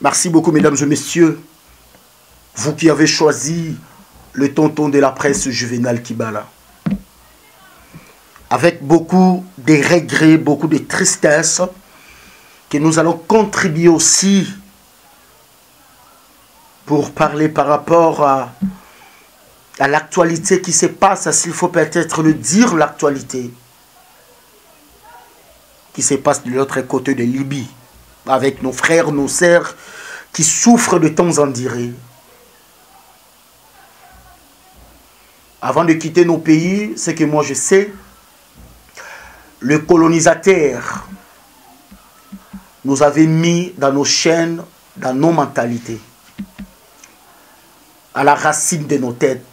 Merci beaucoup, mesdames et messieurs. Vous qui avez choisi le tonton de la presse Juvénal Kibala. Avec beaucoup de regrets, beaucoup de tristesse, que nous allons contribuer aussi pour parler par rapport à l'actualité qui se passe, s'il faut peut-être le dire, l'actualité qui se passe de l'autre côté de Libye, avec nos frères, nos sœurs qui souffrent de temps en durée. Avant de quitter nos pays, ce que moi je sais, le colonisateur nous avait mis dans nos chaînes, dans nos mentalités, à la racine de nos têtes.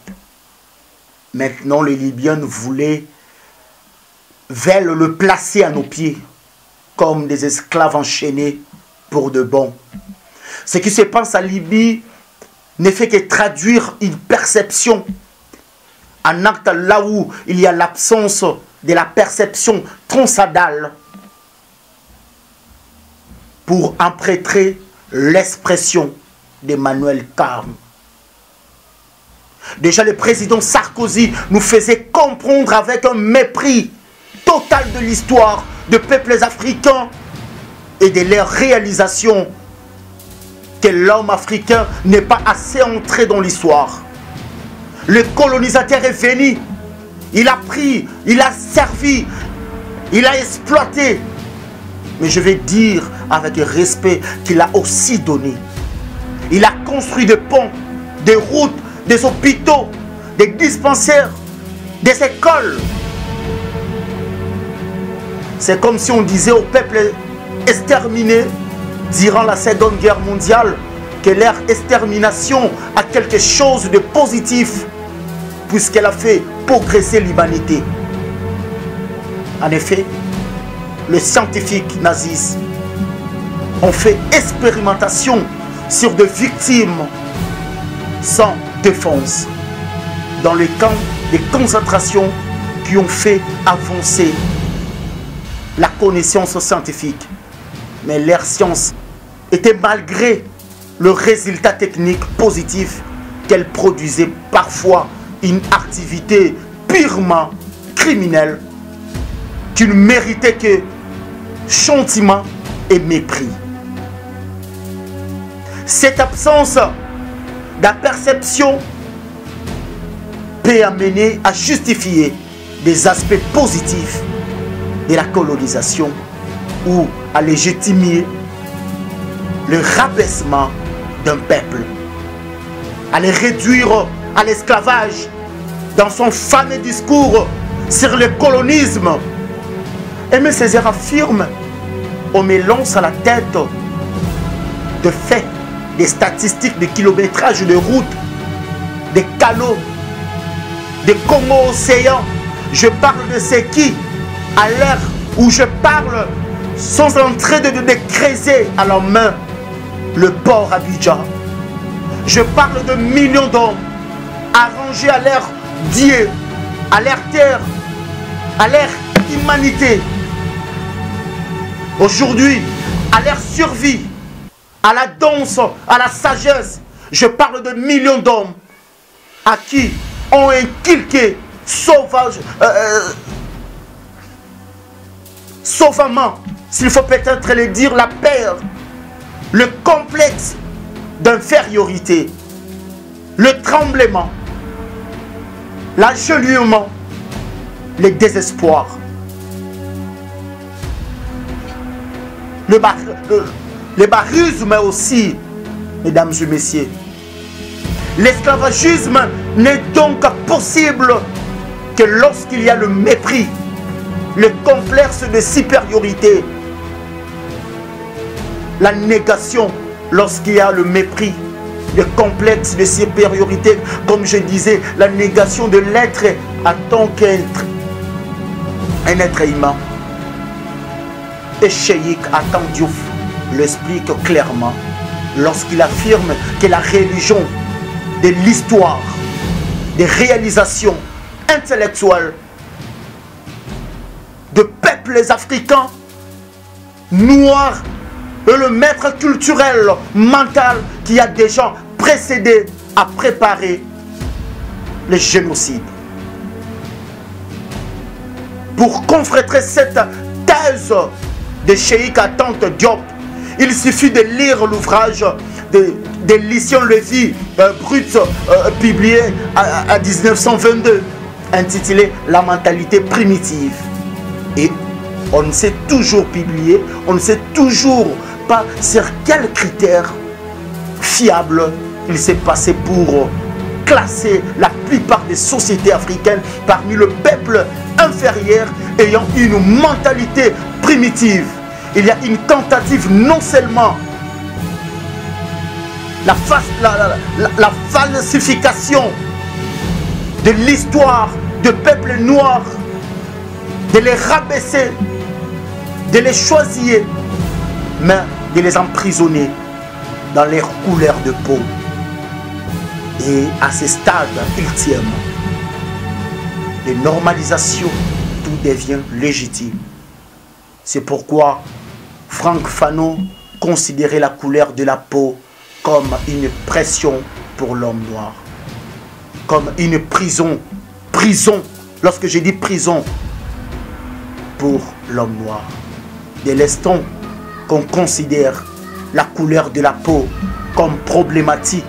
Maintenant, les Libyens veulent le placer à nos pieds, comme des esclaves enchaînés pour de bon. Ce qui se passe à Libye ne fait que traduire une perception, un acte là où il y a l'absence de la perception transcendale pour empêtrer l'expression d'Emmanuel Carme. Déjà, le président Sarkozy nous faisait comprendre avec un mépris total de l'histoire des peuples africains et de leurs réalisations que l'homme africain n'est pas assez entré dans l'histoire. Le colonisateur est venu, il a pris, il a servi, il a exploité. Mais je vais dire avec respect qu'il a aussi donné. Il a construit des ponts, des routes, des hôpitaux, des dispensaires, des écoles. C'est comme si on disait au peuple exterminé durant la Seconde Guerre mondiale que leur extermination a quelque chose de positif puisqu'elle a fait progresser l'humanité. En effet, les scientifiques nazis ont fait expérimentation sur des victimes sans défense dans les camps de concentration qui ont fait avancer la connaissance scientifique. Mais leur science était, malgré le résultat technique positif qu'elle produisait, parfois une activité purement criminelle qui ne méritait que châtiment et mépris. Cette absence d'aperception peut amener à justifier des aspects positifs de la colonisation ou à légitimer le rabaissement d'un peuple, à le réduire à l'esclavage. Dans son fameux discours sur le colonisme, Aimé Césaire affirme: on me lance à la tête de faits, des statistiques de kilométrage de routes, des canaux, des Congo-Océans. Je parle de ce qui, à l'heure où je parle, sont en train de creuser à la main le port Abidjan. Je parle de millions d'hommes arrangés à leur Dieu, à leur terre, à leur humanité. Aujourd'hui, à leur survie, à la danse, à la sagesse, je parle de millions d'hommes à qui on inculqué sauvamment, s'il faut peut-être le dire, la peur, le complexe d'infériorité, le tremblement, l'agenouillement, le désespoir, le barbarisme aussi, mesdames et messieurs. L'esclavagisme n'est donc possible que lorsqu'il y a le mépris, le complexe de supériorité, la négation, lorsqu'il y a le mépris, le complexe de supériorité, comme je disais, la négation de l'être en tant qu'être, un être humain. Et Cheikh Anta Diop l'explique clairement lorsqu'il affirme que la religion de l'histoire, des réalisations intellectuelles de peuples africains noirs et le maître culturel, mental qui a déjà précédé à préparer le génocide. Pour confrétrer cette thèse de Cheikh Anta Diop, il suffit de lire l'ouvrage de Lucien Lévy, Brut, publié en 1922, intitulé « La mentalité primitive ». Et on ne sait toujours publier, on ne sait toujours pas sur quels critères fiables il s'est passé pour classer la plupart des sociétés africaines parmi le peuple inférieur ayant une mentalité primitive. Il y a une tentative non seulement la falsification de l'histoire de peuples noirs, de les rabaisser, de les choisir, mais de les emprisonner dans leur couleur de peau. Et à ce stade ultime de normalisation, tout devient légitime. C'est pourquoi Franck Fanon considérait la couleur de la peau comme une pression pour l'homme noir, comme une prison. Prison, lorsque je dis prison, pour l'homme noir. Dès l'instant qu'on considère la couleur de la peau comme problématique,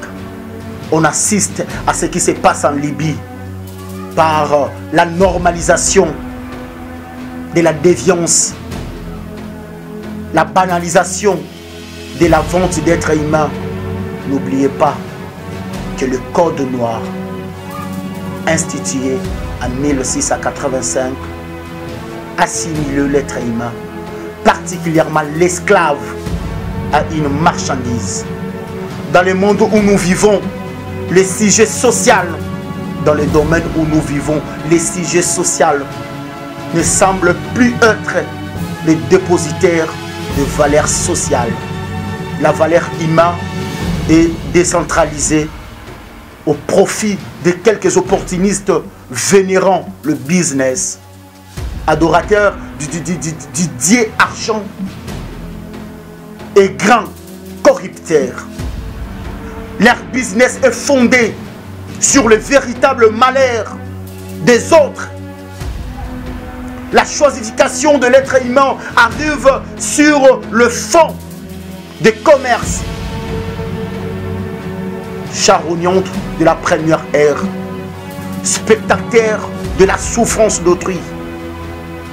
on assiste à ce qui se passe en Libye par la normalisation de la déviance, la banalisation de la vente d'êtres humains. N'oubliez pas que le Code noir, institué en 1685, assimile l'être humain, particulièrement l'esclave, à une marchandise. Dans le monde où nous vivons, les sujets sociaux, dans le domaine où nous vivons, les sujets sociaux ne semblent plus être les dépositaires de valeurs sociales. La valeur humaine est décentralisée au profit de quelques opportunistes vénérant le business, adorateurs du dieu argent et grands corrupteurs. Leur business est fondé sur le véritable malheur des autres. La choisification de l'être humain arrive sur le fond des commerces charognants de la première ère, spectateurs de la souffrance d'autrui.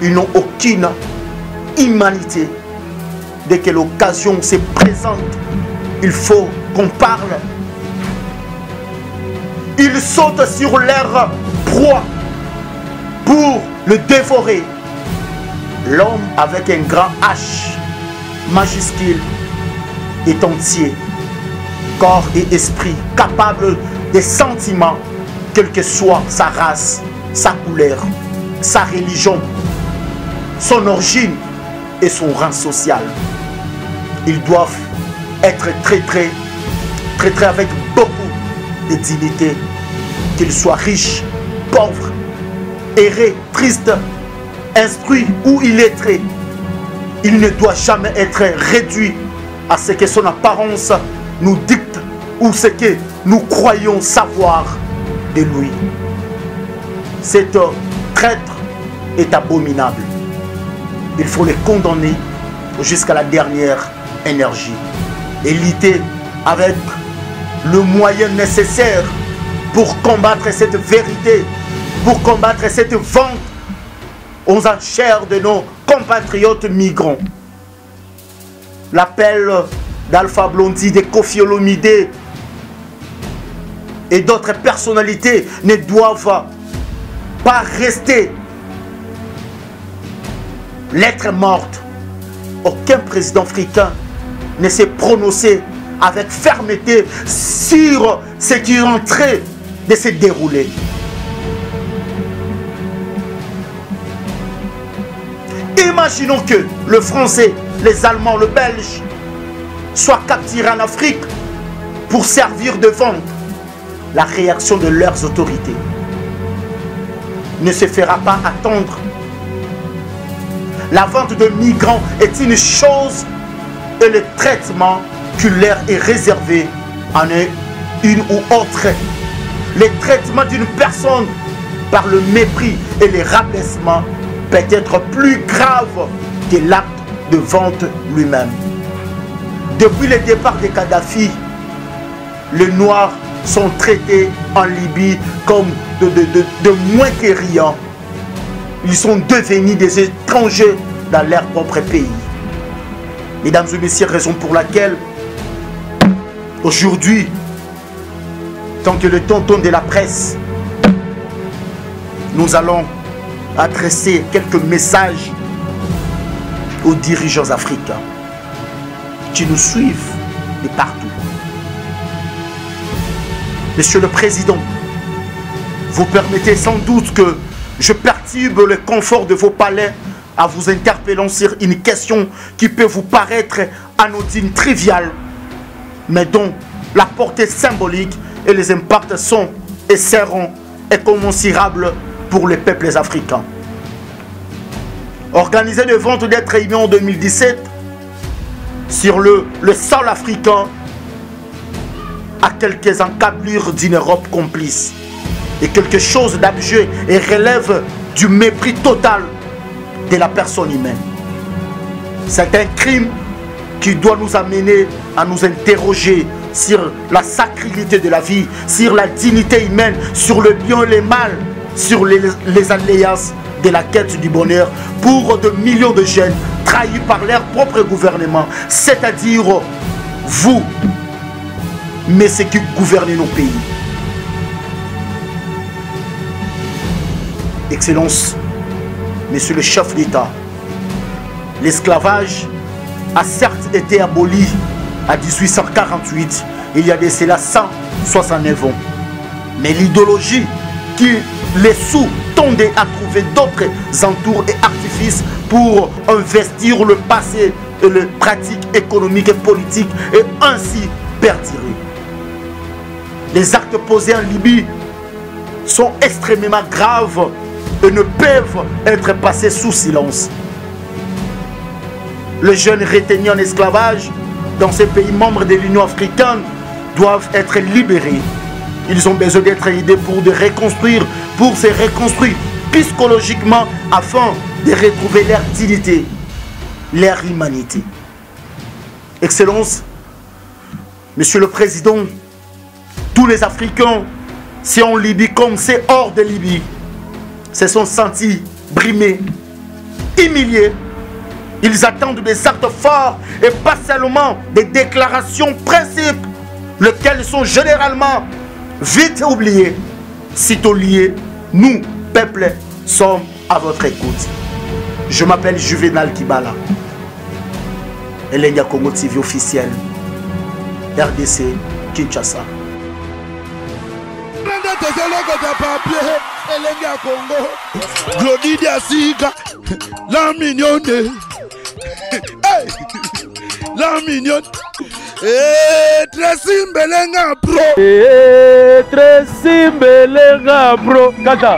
Ils n'ont aucune humanité. Dès que l'occasion se présente, il faut qu'on parle. Ils sautent sur leur proie pour le dévorer. L'homme avec un grand H majuscule est entier, corps et esprit, capable des sentiments, quelle que soit sa race, sa couleur, sa religion, son origine et son rang social. Ils doivent être traités avec beaucoup de dignité, qu'ils soient riches, pauvres, errés, tristes, instruits ou illettrés. Il ne doit jamais être réduit à ce que son apparence nous dicte ou ce que nous croyons savoir de lui. Cet traître est abominable. Il faut le condamner jusqu'à la dernière énergie et lutter avec le moyen nécessaire pour combattre cette vérité, pour combattre cette vente aux enchères de nos compatriotes migrants. L'appel d'Alpha Blondy, de Koffi Olomide et d'autres personnalités ne doivent pas rester lettre morte. Aucun président africain ne s'est prononcé avec fermeté sur ce qui est en train de se dérouler. Imaginons que le Français, les Allemands, le Belge soient capturés en Afrique pour servir de vente. La réaction de leurs autorités ne se fera pas attendre. La vente de migrants est une chose et le traitement qui leur est réservé en une ou autre. Le traitement d'une personne par le mépris et le rabaissement peut être plus grave que l'acte de vente lui-même. Depuis le départ de Kadhafi, les Noirs sont traités en Libye comme de moins que rien. Ils sont devenus des étrangers dans leur propre pays. Mesdames et messieurs, raison pour laquelle aujourd'hui, tant que le tonton de la presse, nous allons adresser quelques messages aux dirigeants africains qui nous suivent de partout. Monsieur le Président, vous permettez sans doute que je perturbe le confort de vos palais en vous interpellant sur une question qui peut vous paraître anodine, triviale, mais dont la portée symbolique et les impacts sont et seront incommensurables pour les peuples africains. Organisé de vente d'êtres humains en 2017 sur le sol africain à quelques encablures d'une Europe complice et quelque chose d'abject et relève du mépris total de la personne humaine. C'est un crime qui doit nous amener à nous interroger sur la sacralité de la vie, sur la dignité humaine, sur le bien et le mal, sur les alliances de la quête du bonheur pour de millions de jeunes trahis par leur propre gouvernement, c'est-à-dire vous, mais ceux qui gouvernent nos pays. Excellence, Monsieur le chef d'État, l'esclavage a certes été aboli à 1848, il y a de cela 169 ans. Mais l'idéologie qui les sous tendaient à trouver d'autres entours et artifices pour investir le passé et les pratiques économiques et politiques et ainsi perdurer. Les actes posés en Libye sont extrêmement graves et ne peuvent être passés sous silence. Les jeunes retenus en esclavage dans ces pays membres de l'Union africaine doivent être libérés. Ils ont besoin d'être aidés pour se reconstruire psychologiquement afin de retrouver leur dignité, leur humanité. Excellence, Monsieur le Président, tous les Africains, c'est en Libye comme c'est hors de Libye, se sont sentis brimés, humiliés. Ils attendent des actes forts et pas seulement des déclarations principes, lesquelles sont généralement vite oubliées. Sitôt liés, nous, peuple, sommes à votre écoute. Je m'appelle Juvenal Kibala. Elenia Congo TV officiel, RDC, Kinshasa. Glodidia Siga, la mignonne, hey, la mignonne, Tracy Mbelenga Pro, Tracy Mbelenga Pro, Kata.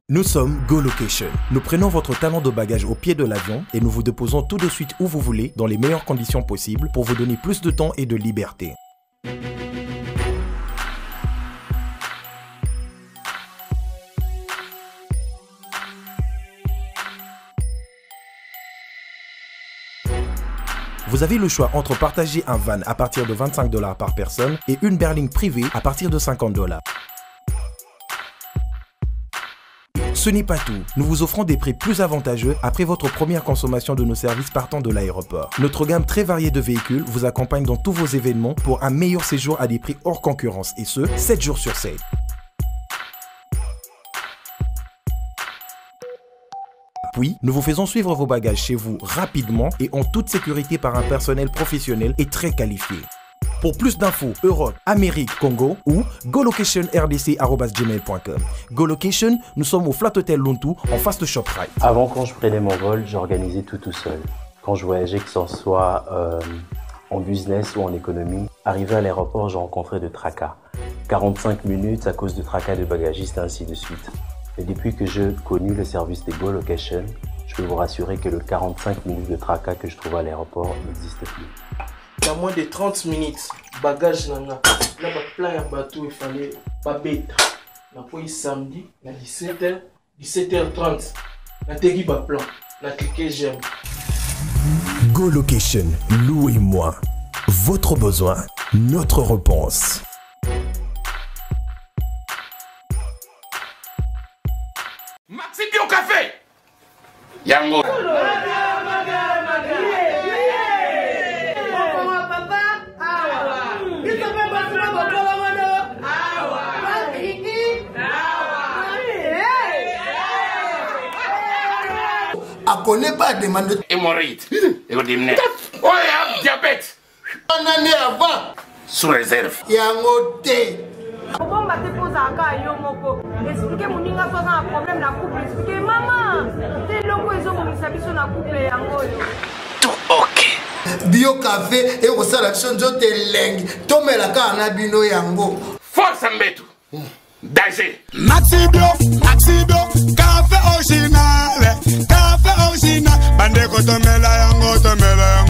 Nous sommes GoLocation. Nous prenons votre talon de bagage au pied de l'avion et nous vous déposons tout de suite où vous voulez, dans les meilleures conditions possibles pour vous donner plus de temps et de liberté. Vous avez le choix entre partager un van à partir de 25 $ par personne et une berline privée à partir de 50 $. Ce n'est pas tout, nous vous offrons des prix plus avantageux après votre première consommation de nos services partant de l'aéroport. Notre gamme très variée de véhicules vous accompagne dans tous vos événements pour un meilleur séjour à des prix hors concurrence et ce, 7 jours sur 7. Puis, nous vous faisons suivre vos bagages chez vous rapidement et en toute sécurité par un personnel professionnel et très qualifié. Pour plus d'infos, Europe, Amérique, Congo ou golocation@rdc@gmail.com. GoLocation, nous sommes au Flat Hotel Lontu en face de ShopRite. Avant, quand je prenais mon vol, j'organisais tout seul. Quand je voyageais, que ce soit en business ou en économie, arrivé à l'aéroport, je rencontrais de tracas. 45 minutes à cause de tracas de bagagistes et ainsi de suite. Et depuis que j'ai connu le service de GoLocation, je peux vous rassurer que le 45 minutes de tracas que je trouve à l'aéroport n'existe plus. Il y a moins de 30 minutes, bagage nanga. Là, plein de bateau, il fallait pas bête. On a pris samedi, à 17h, 17h30. On a tegui ba plan, on a cliqué j'aime. Go Location, louez-moi. Votre besoin, notre réponse. Maxi Bio Café. Yango. On connaît pas demande Hémorroïde. Et on dit oh, il y a diabète. une année avant. Sous réserve. Il y a un hôtel. Bon, bah, tu poses à cas, yo, moko. Expliquez mon ninga pose un problème dans le couple. Expliquez, maman, c'est le coup, ils ont mis sa vie sur la couple et en gros. Tout ok. Bio Café et au salon de Leng. Tomé la cana bino yango. Force Mbetu. Danger. Maxi Bio, café original, bande kotomela